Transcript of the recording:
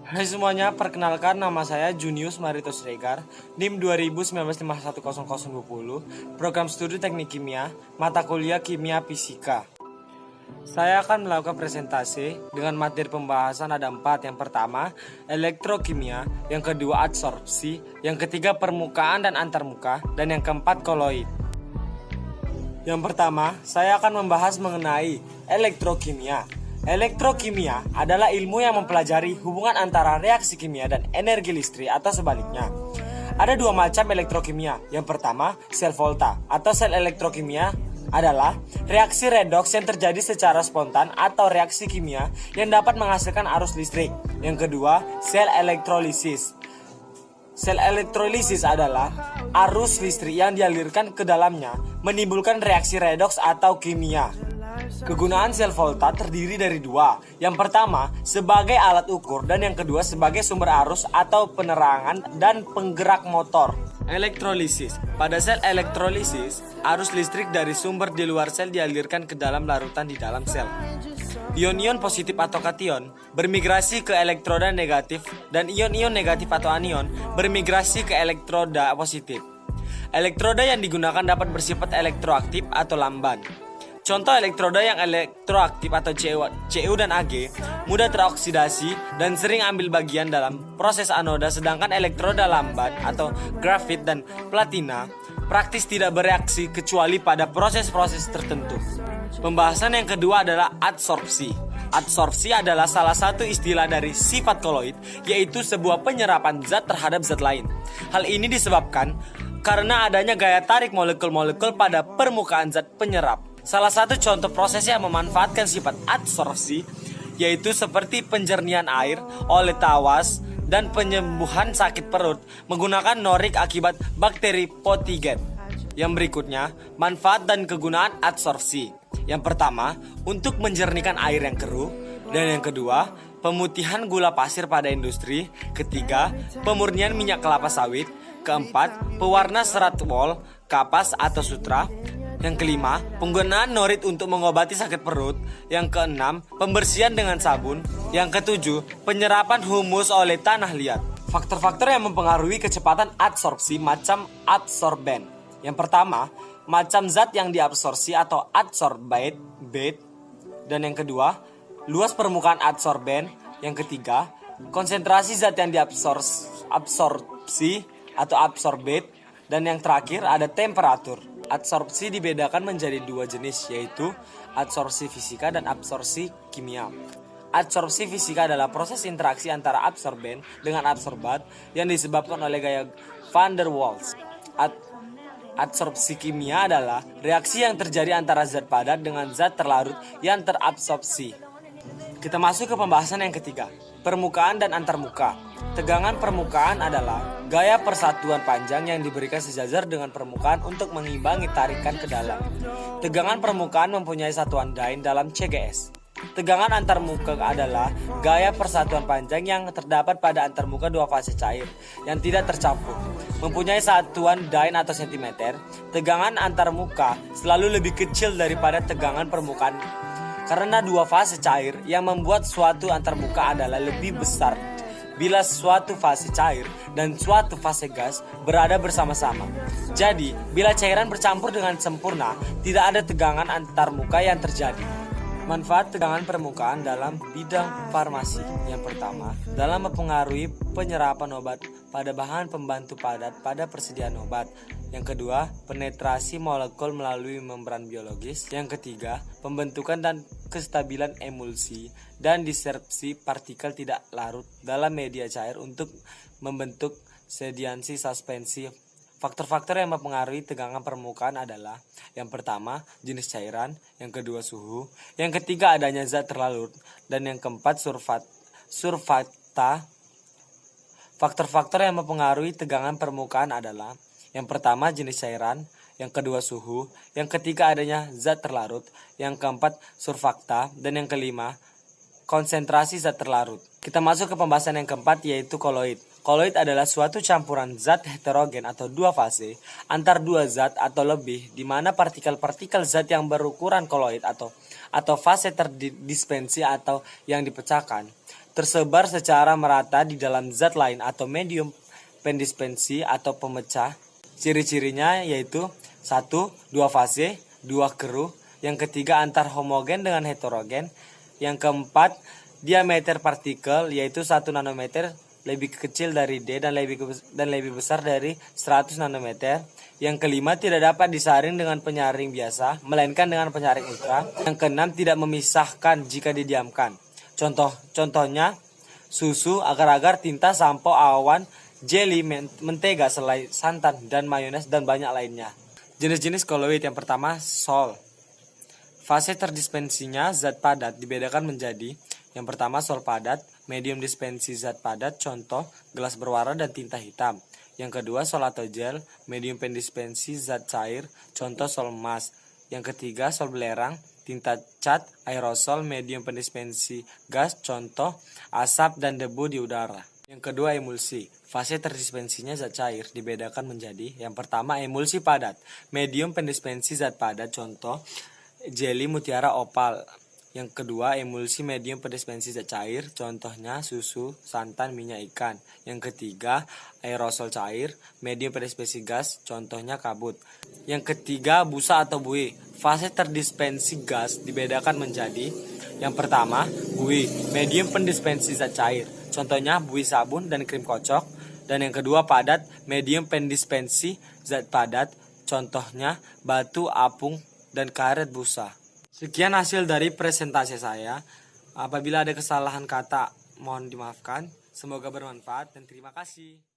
Hai semuanya, perkenalkan nama saya Junius Maritus Regar, NIM 2019510020, Program Studi Teknik Kimia, Mata Kuliah Kimia Fisika. Saya akan melakukan presentasi dengan materi pembahasan ada 4. Yang pertama, elektrokimia, yang kedua adsorpsi, yang ketiga permukaan dan antarmuka, dan yang keempat koloid. Yang pertama, saya akan membahas mengenai elektrokimia. Elektrokimia adalah ilmu yang mempelajari hubungan antara reaksi kimia dan energi listrik atau sebaliknya. Ada 2 macam elektrokimia. Yang pertama, sel volta atau sel elektrokimia adalah reaksi redoks yang terjadi secara spontan atau reaksi kimia yang dapat menghasilkan arus listrik. Yang kedua, sel elektrolisis. Sel elektrolisis adalah arus listrik yang dialirkan ke dalamnya menimbulkan reaksi redoks atau kimia. Kegunaan sel volta terdiri dari 2. Yang pertama sebagai alat ukur dan yang kedua sebagai sumber arus atau penerangan dan penggerak motor. Elektrolisis. Pada sel elektrolisis, arus listrik dari sumber di luar sel dialirkan ke dalam larutan di dalam sel. Ion-ion positif atau kation bermigrasi ke elektroda negatif dan ion-ion negatif atau anion bermigrasi ke elektroda positif. Elektroda yang digunakan dapat bersifat elektroaktif atau lamban. Contoh elektroda yang elektroaktif atau Cu dan Ag mudah teroksidasi dan sering ambil bagian dalam proses anoda, sedangkan elektroda lamban atau grafit dan platina praktis tidak bereaksi kecuali pada proses-proses tertentu. Pembahasan yang kedua adalah adsorpsi. Adsorpsi adalah salah satu istilah dari sifat koloid, yaitu sebuah penyerapan zat terhadap zat lain. Hal ini disebabkan karena adanya gaya tarik molekul-molekul pada permukaan zat penyerap. Salah satu contoh proses yang memanfaatkan sifat adsorpsi yaitu seperti penjernihan air oleh tawas dan penyembuhan sakit perut menggunakan norik akibat bakteri potigen. Yang berikutnya, manfaat dan kegunaan adsorpsi. Yang pertama, untuk menjernihkan air yang keruh, dan yang kedua, pemutihan gula pasir pada industri. Ketiga, pemurnian minyak kelapa sawit. Keempat, pewarna serat wol, kapas atau sutra. Yang kelima, penggunaan norit untuk mengobati sakit perut. Yang keenam, pembersihan dengan sabun. Yang ketujuh, penyerapan humus oleh tanah liat. Faktor-faktor yang mempengaruhi kecepatan adsorpsi macam absorben. Yang pertama, macam zat yang diabsorpsi atau adsorbate. Dan yang kedua, luas permukaan adsorben. Yang ketiga, konsentrasi zat yang diabsorpsi atau absorbate. Dan yang terakhir ada temperatur. Adsorpsi dibedakan menjadi 2 jenis, yaitu adsorpsi fisika dan adsorpsi kimia. Adsorpsi fisika adalah proses interaksi antara absorben dengan absorbat yang disebabkan oleh gaya van der Waals. Adsorpsi kimia adalah reaksi yang terjadi antara zat padat dengan zat terlarut yang terabsorpsi. Kita masuk ke pembahasan yang ketiga, permukaan dan antarmuka. Tegangan permukaan adalah gaya persatuan panjang yang diberikan sejajar dengan permukaan untuk mengimbangi tarikan ke dalam. Tegangan permukaan mempunyai satuan Dyne dalam CGS. Tegangan antarmuka adalah gaya persatuan panjang yang terdapat pada antarmuka 2 fase cair yang tidak tercampur. Mempunyai satuan Dyne atau cm. Tegangan antarmuka selalu lebih kecil daripada tegangan permukaan karena 2 fase cair yang membuat suatu antarmuka adalah lebih besar bila suatu fase cair dan suatu fase gas berada bersama-sama. Jadi, bila cairan bercampur dengan sempurna, tidak ada tegangan antarmuka yang terjadi. Manfaat tegangan permukaan dalam bidang farmasi. Yang pertama, dalam mempengaruhi penyerapan obat pada bahan pembantu padat pada persediaan obat. Yang kedua, penetrasi molekul melalui membran biologis. Yang ketiga, pembentukan dan kestabilan emulsi dan dispersi partikel tidak larut dalam media cair untuk membentuk sediansi suspensi. Faktor-faktor yang mempengaruhi tegangan permukaan adalah yang pertama, jenis cairan, yang kedua suhu, yang ketiga adanya zat terlarut, dan yang keempat surfakta. Faktor-faktor yang mempengaruhi tegangan permukaan adalah yang pertama jenis cairan, yang kedua suhu, yang ketiga adanya zat terlarut, yang keempat surfakta, dan yang kelima konsentrasi zat terlarut. Kita masuk ke pembahasan yang keempat yaitu koloid. Koloid adalah suatu campuran zat heterogen atau 2 fase antar 2 zat atau lebih di mana partikel-partikel zat yang berukuran koloid atau fase terdispensi atau yang dipecahkan tersebar secara merata di dalam zat lain atau medium pendispensi atau pemecah. Ciri-cirinya yaitu 1. Dua fase, 2 keruh. Yang ketiga antar homogen dengan heterogen. Yang keempat diameter partikel yaitu 1 nanometer lebih kecil dari D dan lebih besar dari 100 nanometer. Yang kelima tidak dapat disaring dengan penyaring biasa melainkan dengan penyaring ultra. Yang keenam tidak memisahkan jika didiamkan. Contohnya susu, agar-agar, tinta, sampo, awan, jelly, mentega, selai, santan, dan mayones, dan banyak lainnya. Jenis-jenis koloid yang pertama, sol. Fase terdispensinya zat padat dibedakan menjadi yang pertama sol padat, medium dispensi zat padat, contoh gelas berwarna dan tinta hitam. Yang kedua sol atau gel, medium pendispensi zat cair, contoh sol emas. Yang ketiga sol belerang, tinta cat, aerosol, medium pendispensi gas, contoh asap dan debu di udara. Yang kedua emulsi. Fase terdispensinya zat cair dibedakan menjadi yang pertama emulsi padat, medium pendispensi zat padat, contoh jelly mutiara opal. Yang kedua emulsi medium pendispensi zat cair, contohnya susu, santan, minyak ikan. Yang ketiga aerosol cair, medium pendispensi gas, contohnya kabut. Yang ketiga busa atau buih. Fase terdispensi gas dibedakan menjadi yang pertama buih, medium pendispensi zat cair, contohnya buih sabun dan krim kocok. Dan yang kedua padat, medium pendispensi zat padat, contohnya batu, apung, dan karet busa. Sekian hasil dari presentasi saya. Apabila ada kesalahan kata, mohon dimaafkan. Semoga bermanfaat dan terima kasih.